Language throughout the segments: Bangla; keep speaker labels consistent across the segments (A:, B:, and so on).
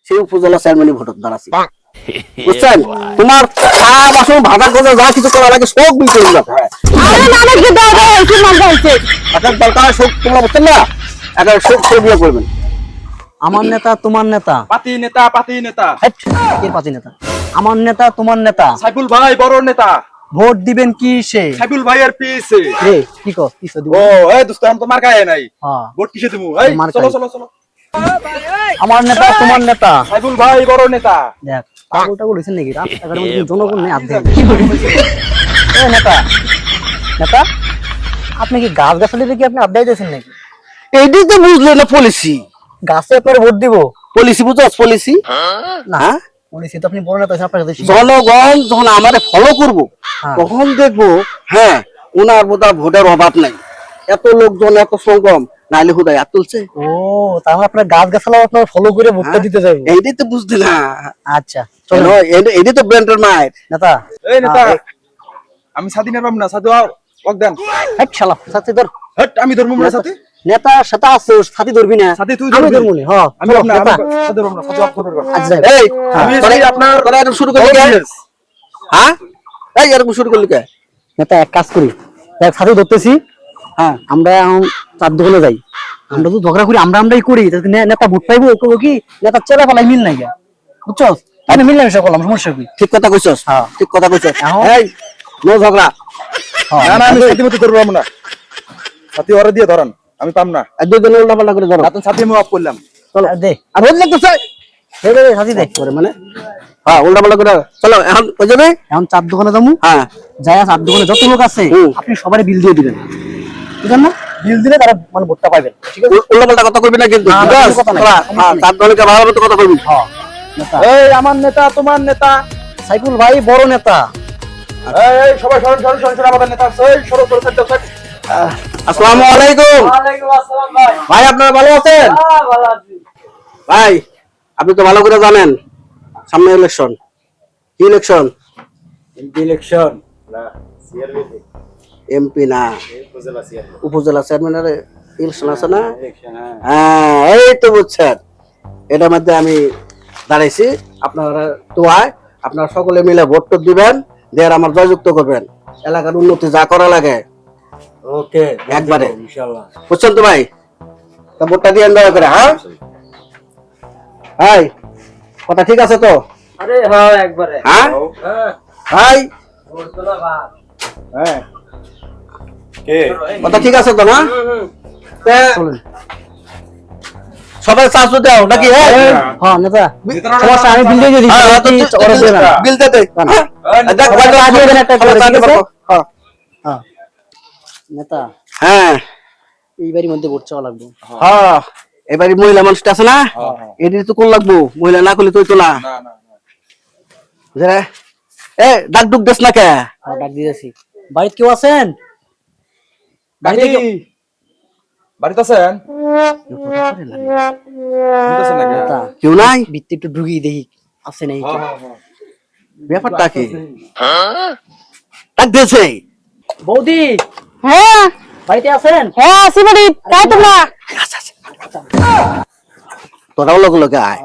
A: সেই উপজেলা চেয়ারম্যানই ভোটত দাঁড়াচ্ছি, বুঝছেন? তোমার চা বাসন ভাজা করে যা কিছু করা লাগে সব বিল করে যাবে। আপনার দরকার সব তোমরা বুঝছেন না, একটা সব বিয়ে করবেন।
B: আমার নেতা তোমার নেতা,
C: পাতি নেতা পাতি নেতা,
B: কে পাতি নেতা? আমার নেতা তোমার নেতা,
C: সাইফুল ভাই বড় নেতা,
B: ভোট দিবেন কি সে?
C: সাইফুল ভাইয়ের পিছে।
B: রে কি কস কিসে দিব?
C: ও এই দোস্ত আমি তো মার খায় নাই,
B: হ্যাঁ
C: ভোট কিসে দিমু? এই
B: মার
C: চলো
B: খাই।
C: চলো চলো,
B: আমার নেতা তোমার নেতা।
C: সাইফুল ভাই বড় নেতা।
B: দেখ পাগলটা বলেছেন নাকি রাস্তাঘাটের মধ্যে জনগণ নেই আধে এ নেতা নেতা আপনি কি গাছ গাছালি কি আপনি আড্ডাই দিয়েছেন নাকি?
A: এইটাই তো বুঝলে না পলিসি,
B: গাছে আপনার ভোট দিব
A: পলিসি বুঝছ? পলিসি
B: না,
A: হ্যাঁ,
B: বলেছি তো আপনি বড় নেতা আপনার কাছে
A: জনগণ যখন আমারে ফলো করবো
B: হ্যাঁ।
A: তখন দেখবো হ্যাঁ ওনার বোধহয় ভোটের অভাব নাই, এত লোকজন এত সংগম, নাইলে হুদায় হাত তুলছে।
B: ও তাহলে আপনার গাছ গাছালা আপনার ফলো করে ভোটটা দিতে যাবো।
A: এইটাই তো বুঝলি না,
B: আচ্ছা চলো
A: এইটাই তো ব্র্যান্ডের মায়ের।
B: নেতা।
C: এই নেতা আমি স্বাধীনের পাবো না, সাধু ওয়াক দেন।
B: হেট শালা সাথী ধর।
C: হট আমি ধর্ম না সাথে,
B: নেতা সাথে আছে সাথী ধরবি না,
C: সাথী তুই
B: আমি
C: ধরবি।
B: ধরবো না। হ্যাঁ
C: আমি
B: চলো,
C: না
B: নেতা।
C: সাধু ধর্ম না, সাধু ওয়াক করবে।
B: আচ্ছা যাই।
A: এই
C: আমি
A: তোরা
C: আপনার
A: তোরা এরকম শুরু করলি কে? হ্যাঁ এই এরকম শুরু করলি কে?
B: নেতা এক কাজ করি, দেখ সাথী ধরতেছি,
A: হ্যাঁ
B: আমরা এখন চার দোকানে যাই, আমরা তো ঝগড়া করি আমরাই করি, তাহলে নেতা ভোট পাইবো করবো কি? নেতা চেলা পালাই মিল নাই গা, বুঝছো? আমি মিললামিশা করলাম, সমস্যা কি?
A: ঠিক কথা কইছস,
B: হ্যাঁ।
A: ঠিক কথা কইছস।
B: এখন-
A: এই নো ঝগড়া,
C: না না আমি সাথী মতো ধরবো না, সাথী ওরে দিয়ে ধরান, আমি পাম না।
A: আর দুই দিন উল্টা পাল্টা করে ধরো।
C: রাতন সাথী আমি অফ করলাম।
B: চলো দে
A: আর রোজ লাগতেছে
B: দে দে সাথী দে।
A: করে মানে হ্যাঁ উল্টা পাল্টা করে চলো এখন কই যাবে?
B: এখন চার দোকানে যাবো,
A: হ্যাঁ
B: যাই চার দোকানে যত লোক আছে
A: হুম।
B: আপনি সবারই বিল দিয়ে দিবেন, বুঝলেন না? বিল দিলে তারা মানে ভোটটা পাইবেন, ঠিক আছে?
A: উল্টা পাল্টা কথা কইবি না কিন্তু,
B: না,
A: ঠিক
B: না,
A: আছে?
B: কোনো কথা নাই,
A: তোরা,
B: সমস্যা
A: হ্যাঁ,
B: নেই।
A: তার দলকে ভালো মতো কথা কইবি।
B: হ্যাঁ নেতা
C: এই আমার নেতা তোমার নেতা,
B: সাইফুল ভাই বড় নেতা।
C: এই সবাই সরণ সরণ সরণ সরণ, আমাদের নেতা এই সরো সরো সরো সরো।
A: আসসালামু আলাইকুম।
B: ওয়ালাইকুম আসসালাম ভাই।
A: ভাই আপনারা ভালো আছেন?
B: হ্যাঁ ভালো আছি।
A: ভাই আপনি তো ভালো করে জানেন সামনে ইলেকশন, কি ইলেকশন?
C: ইলেকশন
A: এমপি না উপজেলা চেয়ারম্যানের ইলেকশন আছে না? হ্যাঁ এই তো বুঝছেন, এটার মধ্যে আমি দাঁড়াইছি। আপনারা দোয়ায় আপনারা সকলে মিলে ভোট টোট দিবেন, দিয়ে আমার জয়যুক্ত করবেন, এলাকার উন্নতি যা করা লাগে
C: ওকে
A: একবারে,
C: ইনশাআল্লাহ।
A: বুঝছেন তো ভাই? তা ভোটটা দিয়ে দয়া করে। হ্যাঁ ভাই কথা ঠিক আছে তো?
B: আরে হ্যাঁ একবারে।
A: হ্যাঁ ভাই
C: হ্যাঁ কে
A: কথা ঠিক আছে তো না? তা সবাই চার্জ দাও নাকি? হ্যাঁ
B: হ্যাঁ নেতা সমস্যা, আমি বিল দিয়ে দিই।
A: হ্যাঁ, তো
B: ওরা দেবে না।
A: বিল দে দে। হ্যাঁ, দেখ,
B: ওরা
A: ভাই,
B: দিয়ে দেন একটা করে,
A: সবাই
B: ঠিক আছে?
A: হ্যাঁ,
B: হ্যাঁ নেতা
A: হ্যাঁ
B: এইবারই মধ্যে ভোট চাওয়া লাগবে।
A: হ্যাঁ এবারে মহিলা মানুষটা আছে না, এটি তো কোন লাগবো, মহিলা না করলে তুই তো না।
C: না না
A: বুঝলে? এ ডাক ডুক দেস না কে?
B: হ্যাঁ ডাক দিয়েছি। বাড়িতে কেউ আছেন?
C: বাড়িতে বাড়িতে আছেন? শুনতেছেন নাকি?
B: নেতা
A: কেউ নাই?
B: ভিত্তি একটু ঢুকিয়ে দেখি আছে নাই।
A: ব্যাপারটা কি? ডাক দিয়েছে?
B: বৌদি
D: হ্যাঁ
B: বাড়িতে আছেন?
D: হ্যাঁ আছি বাড়ি, তাই তোমরা?
A: তোরাও লোক লোকে আয়।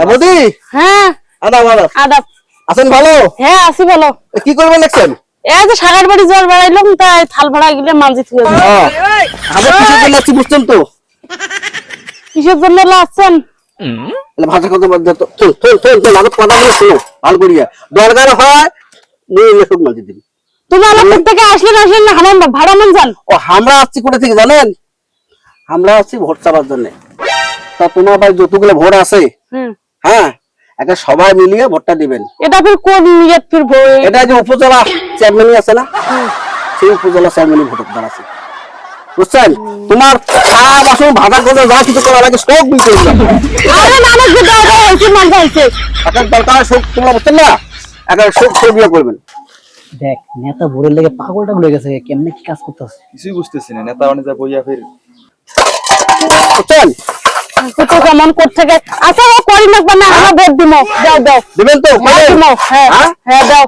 A: বৌদি
D: হ্যাঁ
A: আদা ভালো
D: আদাব।
A: আছেন? ভালো?
D: হ্যাঁ আছি ভালো।
A: এ, কি করবেন দেখছেন?
D: এই যে সাগার বাড়ি জ্বর বাড়াইলাম, তাই থাল ভাড়া গেলে মাঝে থেকে
A: আমার কিসের জন্য আসছি বুঝছেন তো?
D: কিসের জন্য আসছেন?
A: তাহলে ভাষা কথা বাদ দে তো। চল চল চল চল, আমার কথা বলে শোনো ভালো করিয়া, দরকার হয় নিয়ে সব মাঝে দিন।
D: তুমি আমার থেকে আসলেন না আমার ভাড়া মান যান।
A: ও আমরা আসছি কোথা থেকে জানেন? আমরা আসছি ভোট চাবার জন্য। তা তোমার ভাই যতগুলো ভোট আছে,
D: হুম
A: হ্যাঁ একটা সবাই মিলিয়ে ভোটটা দিবেন।
D: এটা ফির কোন নিয়ত ফির
A: এটা যে উপজেলা চেয়ারম্যানই আছে না, সেই উপজেলা চেয়ারম্যানই ভোট দাঁড়াচ্ছে, বুঝছেন? তোমার চা বাসন ভাজা করে যা কিছু করা লাগে সব বিল করে যাবে।
D: আরে মানুষ যেটা হয়েছে মান যাইছে।
A: আপনার দরকার সব তোমরা বুঝছেন না, একটা সব বিয়ে করবেন।
B: দেখ নেতা ভোরের লেগে পাগলটা ভুলে গেছে, কেমনে কি কাজ করতেছে।
C: কিছুই বুঝতেছি না, নেতা অনেক যা বইয়া ফির
A: বুঝছেন?
D: কত কেমন কোথ থেকে আচ্ছা ও করি নাকবা না, আমরা ভোট দিমো। দাও দাও
A: দিবেন তো?
D: হ্যাঁ দিমো। হ্যাঁ
A: হ্যাঁ?
D: হ্যাঁ দাও,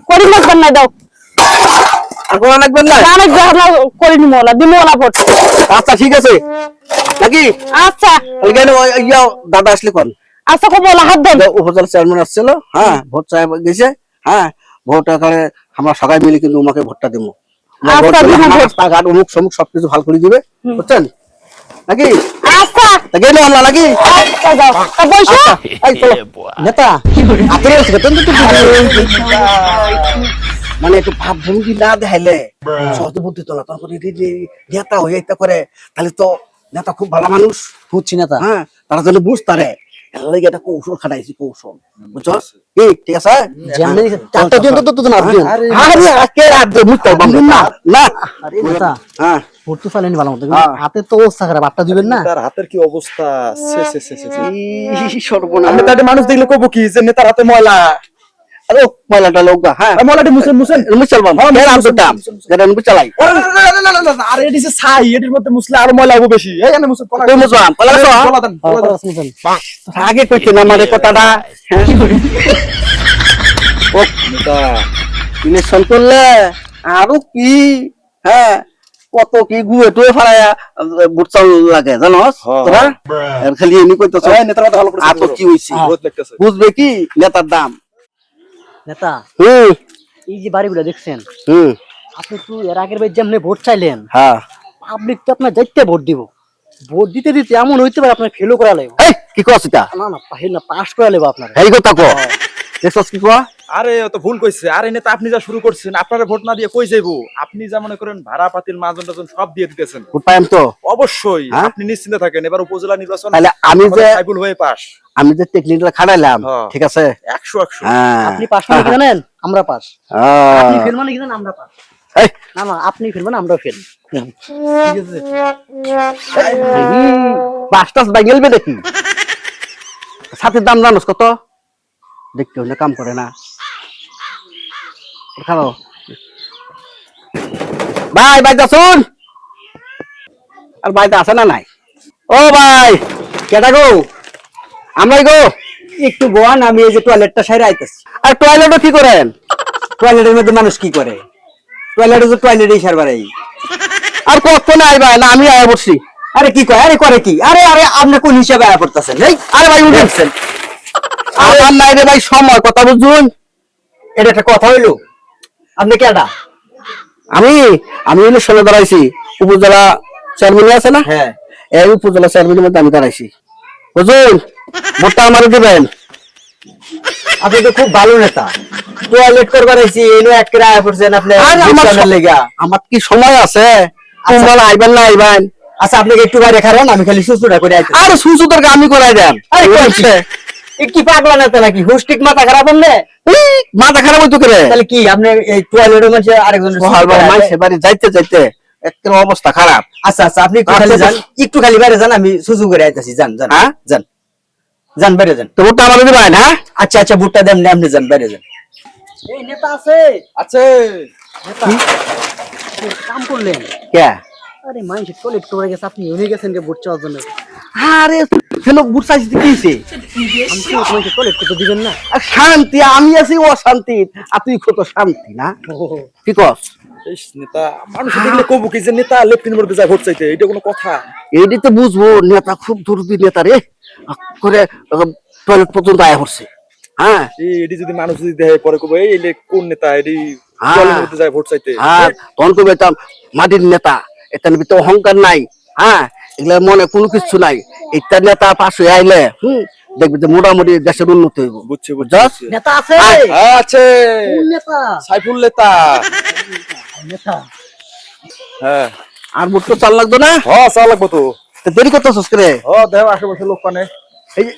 D: করি নাকবা না, দাও
A: আর কোনো লাগবেন না?
D: অনেক আমরা করি নিমো ওলা দিমো ওলা ভোট।
A: আচ্ছা ঠিক আছে নাকি?
D: আচ্ছা
A: ওইখানে ইয়া দাদা আসলে কোন?
D: আচ্ছা খুব বলা হাত দেন।
A: উপজেলা চেয়ারম্যান আসছিল, হ্যাঁ ভোট চাই গেছে, হ্যাঁ ভোট করে আমরা সবাই মিলে কিন্তু উমাকে ভোটটা দিব।
D: আচ্ছা, দিব ভোট।
A: রাস্তাঘাট অমুক সমুক সবকিছু ভালো করে দিবে, বুঝছেন নাকি?
D: আচ্ছা
A: গেলে আমরা নাকি
D: আচ্ছা যাও তা বসো।
A: এই চলো।
B: নেতা
A: হাতের কাছে বেতন তো মানে একটু ভাব ভঙ্গি না দেখাইলে সহজে বুদ্ধি তো না, তখন নেতা হয়ে যেতে করে, তাহলে তো নেতা খুব ভালো মানুষ,
B: বুঝছি নেতা।
A: হ্যাঁ তারা যেন বুঝতারে একটা কৌশল খাটাইছি, কৌশল বুঝছস কি? ঠিক আছে
B: যেমনি চারটা দিন তো না দিন।
A: আরে আজকে রাত দিয়ে বুঝতে পারবো না না
B: আরে নেতা
A: হ্যাঁ
B: ভোট তো চাইলেন ভালো মতো,
A: হ্যাঁ।
B: হাতে তো অবস্থা খারাপ, আটটা দিবেন না?
C: তার হাতের কি অবস্থা, সে সে সে সে সে।
A: সর্বনাশ।
C: আমি তাদের মানুষ দেখলে কব কি যে নেতার হাতে ময়লা,
A: আরে ময়লাটা লোক হ্যাঁ
C: আর ময়লাটি মুছেন মুছেন।
A: মুসলমান এর আন্তর্দাম যেটা আমি চালাই
C: আরে এটি যে ছাই, এটির মধ্যে মুছলে আরো ময়লা হবে বেশি। এই এনে মুছেন,
A: তুই মুসলমান পলা গেছো
C: পলা দেন, পলা দেন।
A: আগে কইতে না মানে কথাটা হ্যাঁ? ও
C: নেতা,
A: ইলেকশন করলে আরো কি হ্যাঁ কত কি গুয়ে টুয়ে ফাড়ায়া বুট চাল লাগে জানোস
C: হ্যাঁ,
A: তোরা? আর খালি এমনি কইতেছ
C: এই নেতার কথা ভালো করে
A: আর তো কি হইছে
C: রোদ লাগতেছে।
A: বুঝবে কি নেতার দাম।
B: নেতা
A: হুম
B: এই যে বাড়িগুলো দেখছেন,
A: হুম
B: আপনি তো এর আগের বার যেমনি ভোট চাইলেন,
A: হ্যাঁ
B: পাবলিক তো আপনার যাইতে ভোট দিব, ভোট দিতে দিতে এমন হইতে পারে আপনার ফেলও করা লাগবে।
A: এই কি কস এটা
B: না না পাহিল না, পাস করা লাগবে আপনার।
A: এই কথা কো দেখছস কি কো?
C: আরে ও তো ভুল কইছে। আরে নেতা আপনি যা শুরু করছেন, আপনারা ভোট না দিয়ে কই যাইবো? আপনি যা মনে করেন ভাড়া পাতিল মাজন টাজন সব দিয়ে দিতেছেন।
A: ভোট পাইম তো
C: অবশ্যই
A: হ্যাঁ?
C: আপনি নিশ্চিন্তে থাকেন, এবার উপজেলা নির্বাচন
A: তাহলে আমি যে
C: সাইবুল হয়ে পাস।
A: আমি যে টেকনিকটা খাটাইলাম
C: হ্যাঁ।
A: ঠিক আছে
C: 100
A: হ্যাঁ
B: আপনি পাস মানে কি জানেন? আমরা পাস।
A: হ্যাঁ।
B: আপনি ফেল মানে কি জানেন? আমরা পাস।
A: এই
B: না না আপনি ফেল মানে আমরা ফেল।
A: বাসটাস বাইগেলবে দেখি ছাতির দাম জানোস কত? দেখতে হলে কাম করে না খালো ভাই বাইতে শুন আর বাইতে আছে না নাই? ও ভাই কেটা গো? আমরাই গো
B: একটু গোয়ান, আমি এই যে টয়লেটটা সাইরে আইতেছি।
A: আর টয়লেটও কি করেন?
B: টয়লেটের মধ্যে মানুষ কি করে? টয়লেটে তো টয়লেটেই সারবার এই।
A: আর কখন আইবা না? আমি আয়া বসছি।
B: আরে কি কয়? আরে করে কি? আরে আরে আপনি কোন হিসাবে আয়া পড়তেছেন? এই
A: আরে ভাই উঠেছেন আমার নাই রে ভাই, সময় কথা বুঝুন।
B: এটা একটা কথা হইলো? আপনি কেডা?
A: আমি আমি ইলেকশনে দাঁড়াইছি, উপজেলা চেয়ারম্যান আছে না,
B: হ্যাঁ
A: এই উপজেলা চেয়ারম্যানের মধ্যে আমি দাঁড়াইছি। বুঝুন ভোটটা আমারে দিবেন।
B: আপনি তো খুব ভালো নেতা, টয়লেট করবার আইছি এনে এক করে আয়া পড়ছেন আপনি
A: আর আমার
B: ইলেকশনের লেগা।
A: আমার কি সময় আছে? তোমরা আইবেন না আইবেন?
B: আচ্ছা আপনাকে একটু বাইরে খারান, আমি খালি সুসুটা করে আইতেছি।
A: আরে সুসু তোর আমি করাই দেন।
B: আরে
A: এই
B: কইছে এ কি পাগলা নেতা নাকি? হুস্টিক মাথা খারাপ হলে
A: মাথা খারাপ হইতো করে
B: তাহলে কি আপনি এই টয়লেটের মধ্যে আরেকজন
A: মাইসে বাড়ি যাইতে যাইতে একটা অবস্থা খারাপ।
B: আচ্ছা আচ্ছা আপনি একটু খালি যান, একটু খালি বাইরে যান, আমি সুসু করে আইতেছি। যান যান
A: হ্যাঁ?
B: যান যান বাইরে যান।
A: তো ভোটটা আমারে দিবেন? হ্যাঁ
B: আচ্ছা আচ্ছা বুটটা দেন, আপনি যান বাইরে যান। এই নেতা আছে
C: আছে।
B: নেতা কাম করলেন?
A: কে?
B: আরে মানুষ টয়লেট করে গেছে, আপনি উনি গেছেন যে বুট চাওয়ার জন্য।
A: আরে হেলো বুট চাইছি কি হইছে?
B: আমি তো তোমাকে টয়লেট করতে দিবেন না।
A: আর শান্তি আমি আছি অশান্তি, আর তুই কত শান্তি না? কি কস?
C: ইস, নেতা মানুষ দেখলে কব কি যে নেতা লেফটেন্যান্ট মধ্যে যায় ভোট চাইতে? এটা কোনো কথা?
A: এইটি তো বুঝবো নেতা খুব দুর্দি নেতা রে করে টয়লেট পর্যন্ত আয়া পড়ছে। হ্যাঁ
C: এটি যদি মানুষ যদি দেখে পরে কব এই এলে কোন নেতা এটি
A: হ্যাঁ।
C: টয়লেটের মধ্যে যায় ভোট চাইতে?
A: আর তখন কবে মাটির নেতা, এটার ভিতরে অহংকার নাই, হ্যাঁ এগুলা মনে কোনো কিছু নাই। একটা নেতা পাশে আইলে দেখবি যে মোটামুটি দেশের উন্নতি হইব।
C: বুঝছি বুঝছি
A: বুঝছস?
C: বুঝছি।
B: নেতা আছে?
C: হ্যাঁ আছে,
B: কোন নেতা?
C: সাইফুল নেতা।
B: নেতা
C: হ্যাঁ
A: আর বুট তো চাল লাগতো না?
C: হ্যাঁ চা লাগবো তো।
A: তো দেরি করতেছস করে?
C: ও দেহ আশেপাশে লোক পানে।
A: এই যে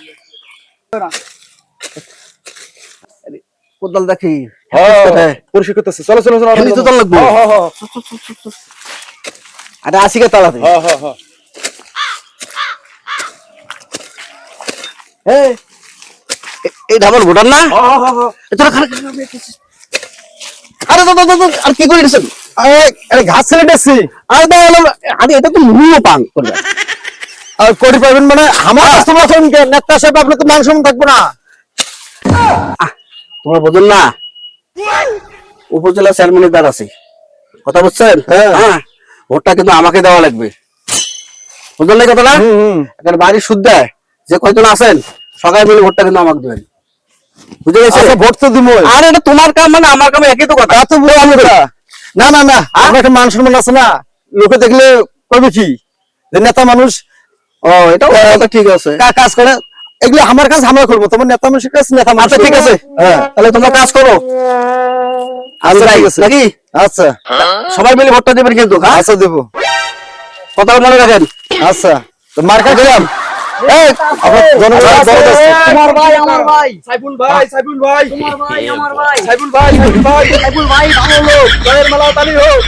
A: কোদাল দেখি
C: হ্যাঁ পরিষ্কার করতেছে। চলো চলো চলো।
A: এমনি তো চল লাগবো।
C: হ্যাঁ হ্যাঁ
A: আরে আসি গে তাড়াতাড়ি।
C: হ্যাঁ হ্যাঁ হ্যাঁ।
A: এই ধাবার ভোটার না?
C: হ্যাঁ হ্যাঁ হ্যাঁ।
A: তোরা খারাপ আরে আর কি করে দিছেন?
C: আরে ঘাস ছেড়ে দিচ্ছি।
A: আরে এটা তো মুড়িও পান করবে।
C: আর কোটি পাবেন মানে আমার কাস্টমার সঙ্গে নেতা সাহেব আপনি তো মান সম্মান থাকবো না।
A: তোমরা বোঝেন না উপজেলা চেয়ারম্যানের দ্বার আছে, কথা বুঝছেন? হ্যাঁ ভোটটা কিন্তু আমাকে দেওয়া লাগবে, বুঝলেন না কথাটা? একটা বাড়ির সুদ দেয় যে কয়জন আছেন সবাই মিলে ভোটটা কিন্তু আমাকে দেবেন, বুঝে গেছে?
E: আচ্ছা ভোট তো দিব।
A: আর এটা তোমার কাম মানে আমার কাম একই তো কথা।
E: তা তো বললাম এটা। না না না, আমার একটা মান সম্মান আছে না, লোকে দেখলে কবে কি যে নেতা মানুষ
A: ও এটাও কথা ঠিক আছে।
E: কাজ করে, এগুলো আমার কাজ আমরা করবো, তোমার নেতা মানুষের কাজ নেতা মানুষ।
A: আচ্ছা ঠিক আছে,
E: হ্যাঁ
A: তাহলে তোমরা কাজ করো।
E: আচ্ছা ঠিক আছে
A: নাকি
E: আচ্ছা
A: সবাই মিলে ভোটটা দেবেন কিন্তু, হ্যাঁ?
E: আচ্ছা দেবো।
A: কথা মনে রাখেন।
E: আচ্ছা তো মার্কা দিলাম। এই আপনার জনগণ বড় আছে।
B: তোমার ভাই আমার ভাই,
C: সাইফুল ভাই, সাইফুল ভাই,
B: তোমার ভাই আমার ভাই,
C: সাইফুল ভাই, সাইফুল ভাই,
B: সাইফুল ভাই ভালো লোক।
C: জয়ের মালা তালি হোক।